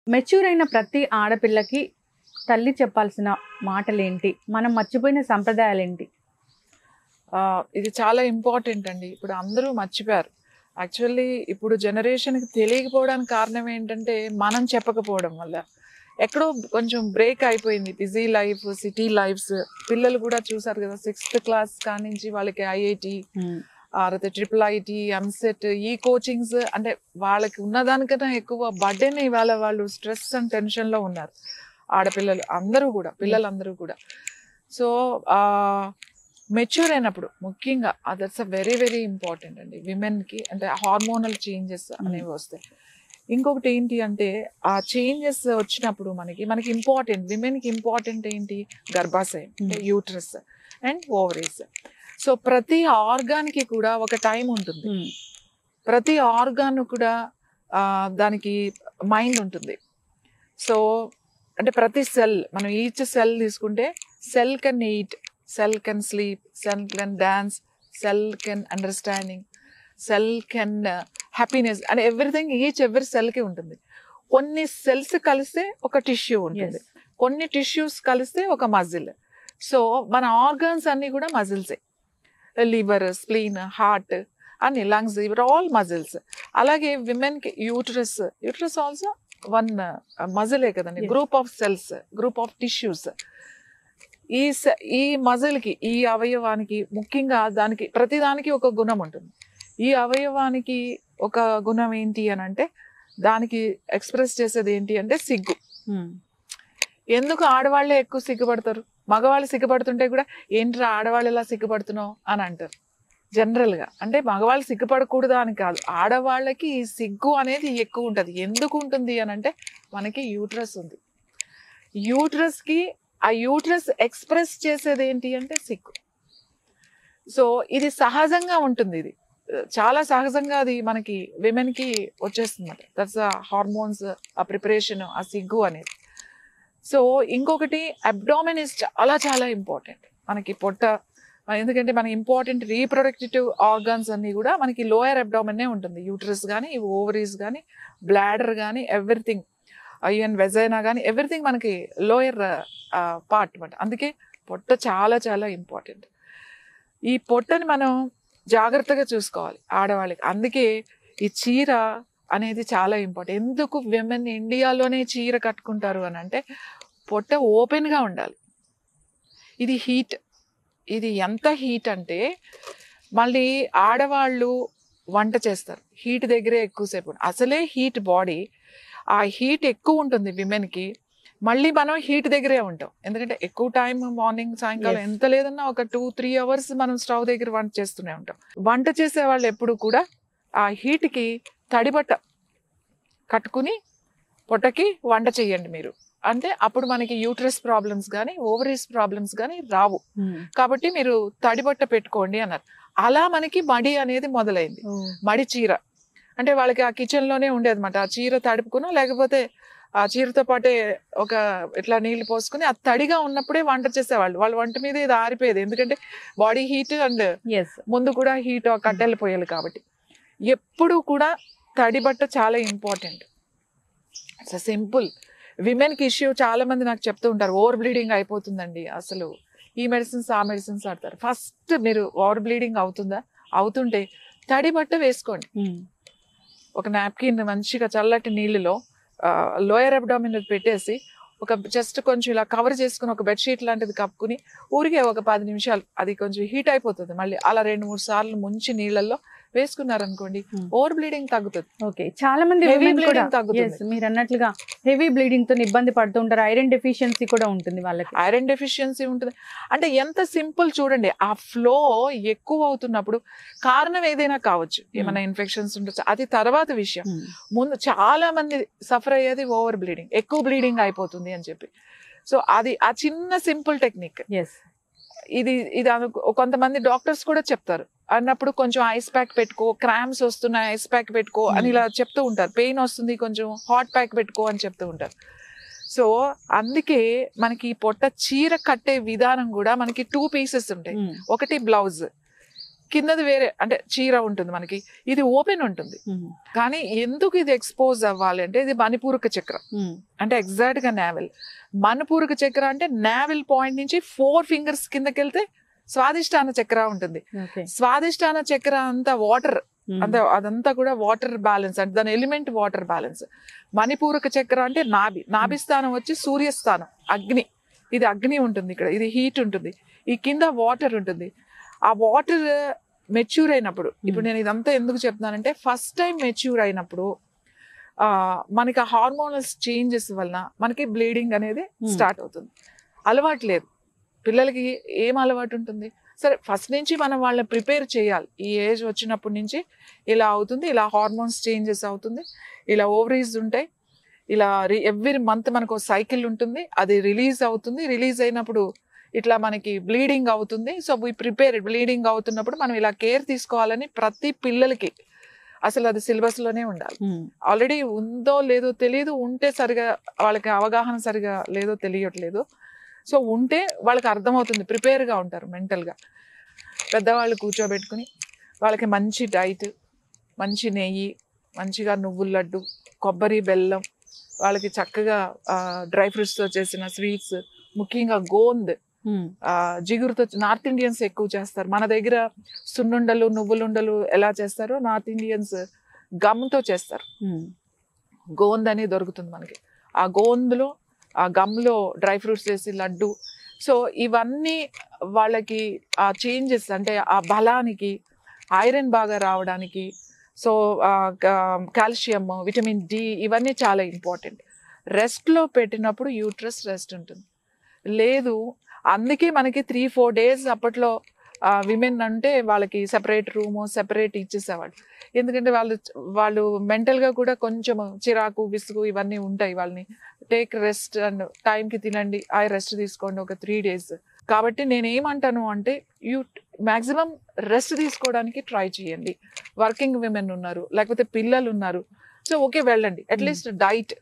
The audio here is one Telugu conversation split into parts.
మెచ్యూర్ అయిన ప్రతి ఆడపిల్లకి తల్లి చెప్పాల్సిన మాటలేంటి? మనం మర్చిపోయిన సంప్రదాయాలేంటి? ఇది చాలా ఇంపార్టెంట్ అండి. ఇప్పుడు అందరూ మర్చిపోయారు. యాక్చువల్లీ ఇప్పుడు జనరేషన్‌కి తెలియకపోవడానికి కారణం ఏంటంటే, మనం చెప్పకపోవడం వల్ల. ఎక్కడో కొంచెం బ్రేక్ అయిపోయింది. Busy life, city lifes. పిల్లలు కూడా చూసారు కదా! 6th క్లాస్ కానించి వాళ్ళకి ఐఐటీ, లేకపోతే ట్రిపుల్ ఐటీ, ఎంసెట్ ఈ కోచింగ్స్ అంటే వాళ్ళకి ఉన్నదానికన్నా ఎక్కువ బర్డెన్ ఇవాళ వాళ్ళు స్ట్రెస్ అండ్ టెన్షన్‌లో ఉన్నారు. ఆడపిల్లలు అందరూ కూడా, పిల్లలందరూ కూడా. సో, మెచ్యూర్ అయినప్పుడు ముఖ్యంగా దట్స్ వెరీ వెరీ ఇంపార్టెంట్ అండి విమెన్కి. అంటే హార్మోనల్ చేంజెస్ అనేవి వస్తాయి. ఇంకొకటి ఏంటి అంటే ఆ చేంజెస్ వచ్చినప్పుడు మనకి ఇంపార్టెంట్, విమెన్కి ఇంపార్టెంట్ ఏంటి? గర్భాశయం అంటే యూట్రస్ అండ్ ఓవరీస్. సో ప్రతి ఆర్గాన్కి కూడా ఒక టైం ఉంటుంది. ప్రతి ఆర్గాన్ కూడా దానికి మైండ్ ఉంటుంది. సో అంటే ప్రతి సెల్, మనం ఈచ్ సెల్ తీసుకుంటే cell can eat, cell can sleep, cell can dance, cell can understanding, cell can happiness and everything every సెల్కి ఉంటుంది. కొన్ని సెల్స్ కలిస్తే ఒక టిష్యూ ఉంటుంది, కొన్ని టిష్యూస్ కలిస్తే ఒక మజిల్. సో మన ఆర్గాన్స్ అన్నీ కూడా మజిల్సే. లివర్, స్ప్లీన్, హార్ట్ అన్ని, లంగ్స్, ఇవర్ ఆల్ మజిల్స్. అలాగే విమెన్కి యూట్రస్ ఆల్సో వన్ మజిలే కదండి. Group of cells, group of tissues. ఈ మజిల్కి, ఈ అవయవానికి ముఖ్యంగా దానికి ప్రతిదానికి ఒక గుణం ఉంటుంది. ఈ అవయవానికి ఒక గుణం ఏంటి అని అంటే, దానికి ఎక్స్ప్రెస్ చేసేది ఏంటి అంటే సిగ్గు. ఎందుకు ఆడవాళ్లే ఎక్కువ సిగ్గుపడతారు? మగవాళ్ళు సిగ్గుపడుతుంటే కూడా ఏంట్రా ఆడవాళ్ళు ఎలా సిగ్గుపడుతున్నావు అని అంటారు జనరల్గా. అంటే మగవాళ్ళు సిగ్గుపడకూడదా అని కాదు, ఆడవాళ్ళకి ఈ సిగ్గు అనేది ఎక్కువ ఉంటుంది. ఎందుకు ఉంటుంది అని అంటే, మనకి యూట్రస్ ఉంది. యూట్రస్కి ఆ యూట్రస్ ఎక్స్ప్రెస్ చేసేది ఏంటి అంటే సిగ్గు. సో ఇది సహజంగా ఉంటుంది, ఇది చాలా సహజంగా అది మనకి విమెన్కి వచ్చేస్తుంది. దట్స్ హార్మోన్స్, ఆ ప్రిపరేషన్, ఆ సిగ్గు అనేది. సో ఇంకొకటి అబ్డామిన్ ఇస్ చాలా చాలా ఇంపార్టెంట్ మనకి. పొట్ట, ఎందుకంటే మన ఇంపార్టెంట్ రీప్రొడక్టివ్ ఆర్గాన్స్ అన్నీ కూడా మనకి లోయర్ అబ్డామినే ఉంటుంది. యూట్రస్ కానీ, ఓవరీస్ కానీ, బ్లాడర్ కానీ, ఎవ్రీథింగ్, ఈవెన్ వెజైనా కానీ, ఎవ్రీథింగ్ మనకి లోయర్ పార్ట్ అనమాట. అందుకే పొట్ట చాలా చాలా ఇంపార్టెంట్. ఈ పొట్టని మనం జాగ్రత్తగా చూసుకోవాలి ఆడవాళ్ళకి. అందుకే ఈ చీర అనేది చాలా ఇంపార్టెంట్. ఎందుకు విమెన్ ఇండియాలోనే చీర కట్టుకుంటారు అని అంటే, పొట్ట ఓపెన్గా ఉండాలి. ఇది హీట్, ఇది ఎంత హీట్ అంటే, మళ్ళీ ఆడవాళ్ళు వంట చేస్తారు హీట్ దగ్గరే ఎక్కువసేపు. అసలే హీట్ బాడీ, ఆ హీట్ ఎక్కువ ఉంటుంది విమెన్కి. మళ్ళీ మనం హీట్ దగ్గరే ఉంటాం, ఎందుకంటే ఎక్కువ టైం మార్నింగ్, సాయంకాలం ఎంత లేదన్నా ఒక 2-3 అవర్స్ మనం స్టవ్ దగ్గర వంట చేస్తూనే ఉంటాం. వంట చేసే వాళ్ళు ఎప్పుడు కూడా ఆ హీట్కి తడిబట్ట కట్టుకుని పొట్టకి వంట చేయండి మీరు. అంటే అప్పుడు మనకి యూట్రస్ ప్రాబ్లమ్స్ కానీ, ఓవరీస్ ప్రాబ్లమ్స్ కానీ రావు. కాబట్టి మీరు తడిబట్ట పెట్టుకోండి అన్నారు. అలా మనకి మడి అనేది మొదలైంది. మడి చీర అంటే వాళ్ళకి ఆ కిచెన్లోనే ఉండేది అనమాట. ఆ చీర తడుపుకున్నా, లేకపోతే ఆ చీరతో పాటే ఒక ఇట్లా నీళ్లు పోసుకుని ఆ తడిగా ఉన్నప్పుడే వంట చేసేవాళ్ళు. వాళ్ళ వంట మీద ఇది ఆరిపోయేది, ఎందుకంటే బాడీ హీట్ అండ్ ముందు కూడా హీట్, కట్టెలు పోయాలి. కాబట్టి ఎప్పుడు కూడా తడి బట్ట చాలా ఇంపార్టెంట్. It's simple. విమెన్కి ఇష్యూ చాలా మంది నాకు చెప్తూ ఉంటారు, ఓవర్ బ్లీడింగ్ అయిపోతుందండి, అసలు ఈ మెడిసిన్స్ ఆ మెడిసిన్స్ ఆడతారు. ఫస్ట్ మీరు ఓవర్ బ్లీడింగ్ అవుతుందా, అవుతుంటే తడి బట్ట వేసుకోండి. ఒక నాప్కిన్ మంచిగా చల్లటి నీళ్ళలో లోయర్ అబ్డామిన్ పెట్టేసి, ఒక జస్ట్ కొంచెం ఇలా కవర్ చేసుకుని, ఒక బెడ్షీట్ లాంటిది కప్పుకుని ఊరికే ఒక 10 నిమిషాలు, అది కొంచెం హీట్ అయిపోతుంది, మళ్ళీ అలా 2-3 సార్లు ముంచి నీళ్ళల్లో వేసుకున్నారనుకోండి, ఓవర్ బ్లీడింగ్ తగ్గుతుంది. ఓకే, చాలా మంది మీరు అన్నట్లుగా హెవీ బ్లీడింగ్ తో ఇబ్బంది పడుతూ ఉంటారు. ఐరన్ డెఫిషియన్సీ కూడా ఉంటుంది వాళ్ళకి. ఐరన్ డెఫిషియన్సీ ఉంటుంది. అంటే ఎంత సింపుల్ చూడండి, ఆ ఫ్లో ఎక్కువ అవుతున్నప్పుడు కారణం ఏదైనా కావచ్చు, ఏమైనా ఇన్ఫెక్షన్స్ ఉండొచ్చు, అది తర్వాత విషయం. ముందు చాలా మంది సఫర్ అయ్యేది ఓవర్ బ్లీడింగ్, ఎక్కువ బ్లీడింగ్ అయిపోతుంది అని చెప్పి. సో అది ఆ చిన్న సింపుల్ టెక్నిక్. ఇది కొంతమంది డాక్టర్స్ కూడా చెప్తారు అన్నప్పుడు, కొంచెం ఐస్ ప్యాక్ పెట్టుకో, క్రామ్స్ వస్తున్నాయి ఐస్ ప్యాక్ పెట్టుకో అని ఇలా చెప్తూ ఉంటారు. పెయిన్ వస్తుంది కొంచెం హాట్ ప్యాక్ పెట్టుకో అని చెప్తూ ఉంటారు. సో అందుకే మనకి పొట్ట చీర కట్టే విధానం కూడా మనకి 2 పీసెస్ ఉంటాయి. ఒకటి బ్లౌజ్, కిందది వేరే, అంటే చీర ఉంటుంది మనకి, ఇది ఓపెన్ ఉంటుంది. కానీ ఎందుకు ఇది ఎక్స్పోజ్ అవ్వాలి అంటే ఇది మణిపూరక చక్ర, అంటే ఎగ్జాక్ట్ గా నావెల్. మణిపూరక చక్ర అంటే నావెల్ పాయింట్ నుంచి 4 ఫింగర్స్ కిందకి వెళ్తే స్వాదిష్టాన చక్ర ఉంటుంది. స్వాదిష్టాన చక్ర అంతా వాటర్, అంటే అదంతా కూడా వాటర్ బ్యాలెన్స్, అంటే దాని ఎలిమెంట్ వాటర్ బ్యాలెన్స్. మణిపూరక చక్ర అంటే నాభి, నాభి స్థానం వచ్చి సూర్యస్థానం, అగ్ని. ఇది అగ్ని ఉంటుంది ఇక్కడ, ఇది హీట్ ఉంటుంది, ఈ కింద వాటర్ ఉంటుంది. ఆ వాటర్ మెచ్యూర్ అయినప్పుడు, ఇప్పుడు నేను ఇదంతా ఎందుకు చెప్తున్నానంటే ఫస్ట్ టైం మెచ్యూర్ అయినప్పుడు మనకి ఆ హార్మోనల్ చేంజెస్ వలన మనకి బ్లీడింగ్ అనేది స్టార్ట్ అవుతుంది. అలవాటు లేదు పిల్లలకి, ఏం అలవాటు ఉంటుంది? సరే ఫస్ట్ నుంచి మనం వాళ్ళని ప్రిపేర్ చేయాలి. ఈ ఏజ్ వచ్చినప్పటి నుంచి ఇలా అవుతుంది, ఇలా హార్మోన్స్ చేంజెస్ అవుతుంది, ఇలా ఓవరీస్ ఉంటాయి, ఇలా ఎవ్రీ మంత్ మనకు సైకిల్ ఉంటుంది, అది రిలీజ్ అవుతుంది. రిలీజ్ అయినప్పుడు ఇట్లా మనకి బ్లీడింగ్ అవుతుంది. సో వీ ప్రిపేర్, బ్లీడింగ్ అవుతున్నప్పుడు మనం ఇలా కేర్ తీసుకోవాలని ప్రతి పిల్లలకి అసలు అది సిలబస్లోనే ఉండాలి. ఆల్రెడీ ఉందో లేదో తెలియదు, ఉంటే సరిగా వాళ్ళకి అవగాహన సరిగా లేదో తెలియట్లేదు. సో ఉంటే వాళ్ళకి అర్థమవుతుంది, ప్రిపేర్గా ఉంటారు మెంటల్గా. పెద్దవాళ్ళు కూర్చోబెట్టుకుని వాళ్ళకి మంచి డైట్, మంచి నెయ్యి, మంచిగా నువ్వుల లడ్డు, కొబ్బరి బెల్లం, వాళ్ళకి చక్కగా డ్రై ఫ్రూట్స్తో చేసిన స్వీట్స్, ముఖ్యంగా గోంద్ జిగురుతో, నార్త్ ఇండియన్స్ ఎక్కువ చేస్తారు. మన దగ్గర సున్నుండలు, నువ్వులుండలు ఎలా చేస్తారో నార్త్ ఇండియన్స్ గమ్తో చేస్తారు. గోంద్ అని దొరుకుతుంది మనకి, ఆ గోంద్లో ఆ గమ్లో డ్రై ఫ్రూట్స్ వేసి లడ్డు. సో ఇవన్నీ వాళ్ళకి ఆ చేంజెస్, అంటే ఆ బలానికి, ఐరన్ బాగా రావడానికి, సో కాల్షియం, విటమిన్ డి, ఇవన్నీ చాలా ఇంపార్టెంట్. రెస్ట్లో పెట్టినప్పుడు యూట్రస్ రెస్ట్ ఉంటుంది. లేదు, అందుకే మనకి 3-4 days అప్పట్లో విమెన్ అంటే వాళ్ళకి సెపరేట్ రూము, సెపరేట్ ఇచ్చేసేవాడు. ఎందుకంటే వాళ్ళు మెంటల్గా కూడా కొంచెం చిరాకు, విసుగు ఇవన్నీ ఉంటాయి. వాళ్ళని టేక్ రెస్ట్ అండ్ టైంకి తినండి, ఆ రెస్ట్ తీసుకోండి ఒక 3 days. కాబట్టి నేనేమంటాను అంటే మ్యాక్సిమం రెస్ట్ తీసుకోవడానికి ట్రై చేయండి. వర్కింగ్ విమెన్ ఉన్నారు, లేకపోతే పిల్లలు ఉన్నారు, సో ఓకే వెళ్ళండి. అట్లీస్ట్ డైట్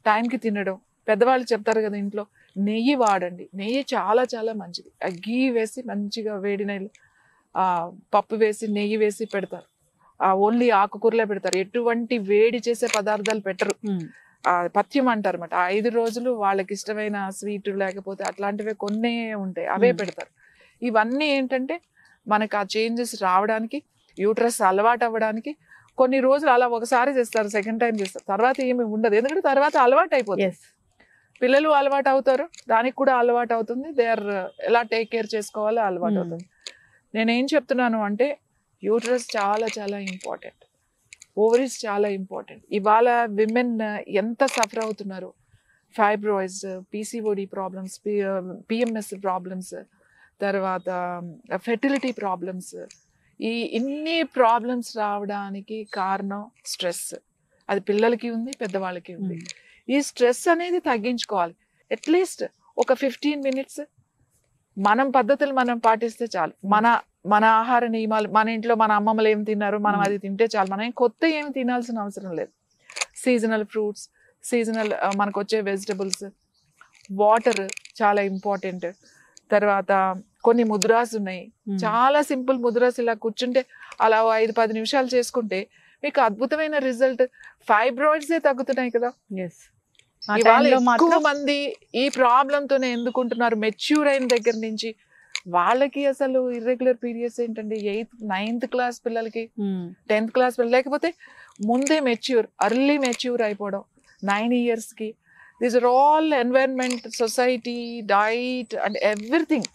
టైంకి తినడం. పెద్దవాళ్ళు చెప్తారు కదా ఇంట్లో, నెయ్యి వాడండి, నెయ్యి చాలా చాలా మంచిది. గీ వేసి మంచిగా వేడి నెయ్యి, పప్పు వేసి నెయ్యి వేసి పెడతారు. ఓన్లీ ఆకుకూరలే పెడతారు, ఎటువంటి వేడి చేసే పదార్థాలు పెట్టరు. పథ్యం అంటారు అన్నమాట. 5 రోజులు వాళ్ళకి ఇష్టమైన స్వీట్ లేకపోతే అట్లాంటివే కొన్ని ఉంటాయి, అవే పెడతారు. ఇవన్నీ ఏంటంటే మనకు ఆ చేంజెస్ రావడానికి, యూట్రస్ అలవాటు అవ్వడానికి కొన్ని రోజులు అలా ఒకసారి చేస్తారు, సెకండ్ టైం చేస్తారు, తర్వాత ఏమి ఉండదు. ఎందుకంటే తర్వాత అలవాటు అయిపోతుంది. పిల్లలు అలవాటు అవుతారు, దానికి కూడా అలవాటు అవుతుంది. దే ఆర్ ఎలా టేక్ కేర్ చేసుకోవాలో అలవాటు అవుతుంది. నేనేం చెప్తున్నాను అంటే యూట్రస్ చాలా చాలా ఇంపార్టెంట్, ఓవరీస్ చాలా ఇంపార్టెంట్. ఇవాళ విమెన్ ఎంత సఫర్ అవుతున్నారు, fibroids, PCOD problems, PMS problems, తర్వాత ఫెర్టిలిటీ ప్రాబ్లమ్స్, ఇన్ని ప్రాబ్లమ్స్ రావడానికి కారణం స్ట్రెస్. అది పిల్లలకి ఉంది, పెద్దవాళ్ళకి ఉంది. ఈ స్ట్రెస్ అనేది తగ్గించుకోవాలి. అట్లీస్ట్ ఒక 15 minutes మనం పద్ధతులు మనం పాటిస్తే చాలు. మన ఆహార నియమాలు, మన ఇంట్లో మన అమ్మమ్మలు ఏం తిన్నారు మనం అది తింటే చాలు. మనం కొత్త ఏమి తినాల్సిన అవసరం లేదు. సీజనల్ ఫ్రూట్స్, సీజనల్ మనకు వచ్చే వెజిటబుల్స్, వాటర్ చాలా ఇంపార్టెంట్. తర్వాత కొన్ని ముద్రాస్ ఉన్నాయి, చాలా సింపుల్ ముద్రాస్. ఇలా కూర్చుంటే అలా 5-10 నిమిషాలు చేసుకుంటే మీకు అద్భుతమైన రిజల్ట్. ఫైబ్రాయిడ్సే తగ్గుతున్నాయి కదా. ఇవాళ ఎక్కువ మంది ఈ ప్రాబ్లంతోనే ఎందుకుంటున్నారు, మెచ్యూర్ అయిన దగ్గర నుంచి. వాళ్ళకి అసలు ఇర్రెగ్యులర్ పీరియడ్స్ ఏంటండి 8th 9th క్లాస్ పిల్లలకి, 10th క్లాస్ పిల్లలు, లేకపోతే ముందే మెచ్యూర్, అర్లీ మెచ్యూర్ అయిపోవడం 9 yearsకి. These are all environment, society, diet and everything.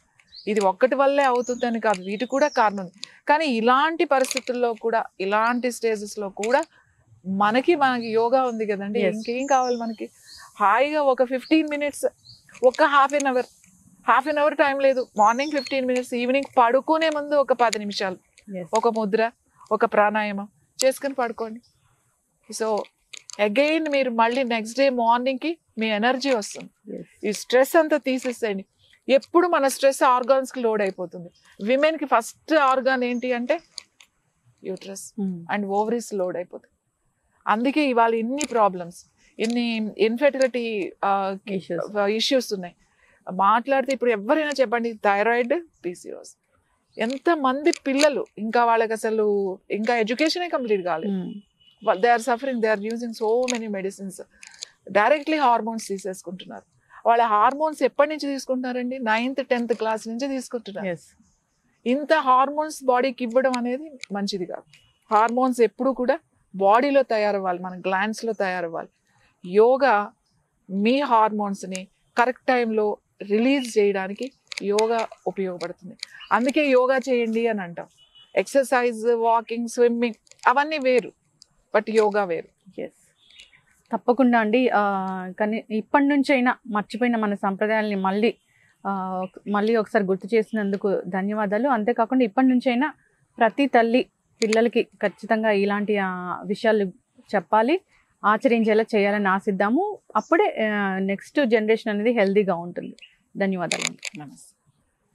ఇది ఒక్కటి వల్లే అవుతుందని కాదు, వీటి కూడా కారణం. కానీ ఇలాంటి పరిస్థితుల్లో కూడా, ఇలాంటి స్టేజెస్లో కూడా మనకి యోగా ఉంది కదండి. ఇంకేం కావాలి మనకి? హాయిగా ఒక 15 minutes, ఒక హాఫ్ అన్ అవర్ టైం లేదు, మార్నింగ్ 15 minutes, ఈవినింగ్ పడుకునే ముందు ఒక 10 నిమిషాలు ఒక ముద్ర, ఒక ప్రాణాయామం చేసుకుని పడుకోండి. సో అగైన్ మీరు మళ్ళీ నెక్స్ట్ డే మార్నింగ్కి మీ ఎనర్జీ వస్తుంది. ఈ స్ట్రెస్ అంతా తీసేసేయండి. ఎప్పుడు మన స్ట్రెస్ ఆర్గాన్స్కి లోడ్ అయిపోతుంది. విమెన్కి ఫస్ట్ ఆర్గాన్ ఏంటి అంటే యూట్రస్ అండ్ ఓవరీస్ లోడ్ అయిపోతుంది. అందుకే ఇవాళ ఇన్ని ప్రాబ్లమ్స్, ఇన్ని ఇన్ఫెర్టిలిటీ ఇష్యూస్ ఉన్నాయి. మాట్లాడితే ఇప్పుడు ఎవరైనా చెప్పండి, థైరాయిడ్, పీసీఓఎస్, ఎంతమంది పిల్లలు ఇంకా వాళ్ళకి అసలు ఇంకా ఎడ్యుకేషనే కంప్లీట్ కాలేదు, they are suffering, they are using so many medicines, directly hormones తీసేసుకుంటున్నారు. వాళ్ళ హార్మోన్స్ ఎప్పటి నుంచి తీసుకుంటున్నారండి? 9th 10th క్లాస్ నుంచి తీసుకుంటున్నారు. ఇంత హార్మోన్స్ బాడీకి ఇవ్వడం అనేది మంచిది కాదు. హార్మోన్స్ ఎప్పుడు కూడా బాడీలో తయారవ్వాలి, మన గ్లాండ్స్లో తయారవ్వాలి. యోగా మీ హార్మోన్స్ని కరెక్ట్ టైంలో రిలీజ్ చేయడానికి యోగా ఉపయోగపడుతుంది. అందుకే యోగా చేయండి అని అంటాం. ఎక్సర్సైజ్, వాకింగ్, స్విమ్మింగ్ అవన్నీ వేరు, బట్ యోగా వేరు. ఎస్, తప్పకుండా అండి. కానీ ఇప్పటి నుంచైనా మర్చిపోయిన మన సంప్రదాయాల్ని మళ్ళీ ఒకసారి గుర్తు చేసినందుకు ధన్యవాదాలు. అంతేకాకుండా ఇప్పటి నుంచైనా ప్రతి తల్లి పిల్లలకి ఖచ్చితంగా ఇలాంటి విషయాలు చెప్పాలి, ఆచరించేలా చేయాలని ఆశిద్దాము. అప్పుడే నెక్స్ట్ జనరేషన్ అనేది హెల్తీగా ఉంటుంది. ధన్యవాదాలు. నమస్తే.